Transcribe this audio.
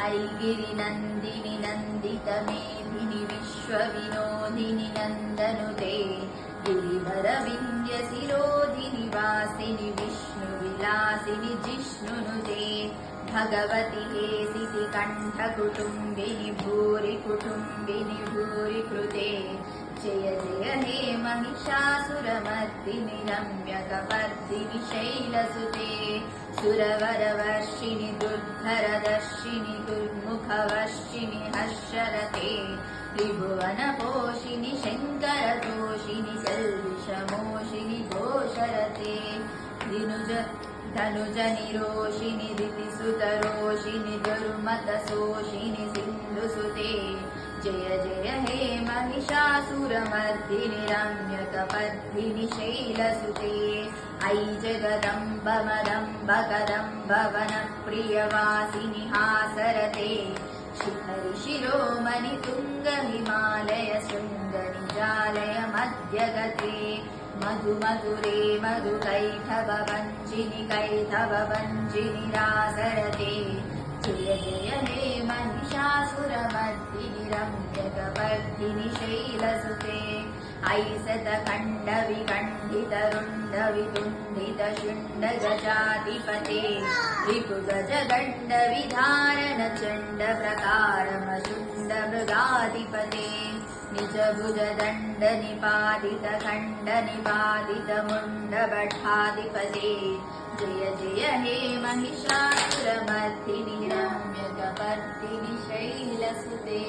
ऐगिरिनन्दिनि नन्दितमेधिनि विश्वविनोदिनि नन्दनुते गिरिवरविन्द्यशिरोधिनि वासिनि विष्णुविलासिनि जिष्णुनुते भगवति हेसिति कण्ठकुटुम्बिनि भूरि कुटुम्बिनि भूरि कृते जय जय हे महिषासुरमर्दिनि रम्यकपर्दिनि शैलसुते सुरवरवर्षिणि दुर्धरदर्शिनि दुर्मुखवर्षिणि हर्षरते त्रिभुवनपोषिणि शङ्करतोषिणि कल्विषमोषिणि घोषरते धनुजनिरोषिणि दितिसुतरोषिणि दुर्मतशोषिणि सिन्धुसुते जय जय हे महिषासुरमर्दिनि रम्यकपर्दिनि शैलसुते ऐ जगदम्ब मदम्ब कदम्ब वनप्रियवासिनि हासरते शिखरि शिरोमणि तुङ्ग हिमालय शृङ्गनिजालय मध्यगते मधु मधुरे मधुकैटभ भञ्जिनि कैटभ भञ्जिनि रासरते जय जय हे महिषासुरमर्दिनि रम्यकपर्दिनि शैलसुते ऐसतखण्डविखण्डितरुण्डवितुण्डितशुण्डगजाधिपते रिपुगजगण्डविधारणचण्डप्रकारमशुण्डमृगाधिपते निजभुजदण्डनिपातितखण्डनिपातितमुण्डभटाधिपते जय जय हे महिषासुरमर्दिनि रम्यकपर्दिनि शैलसुते।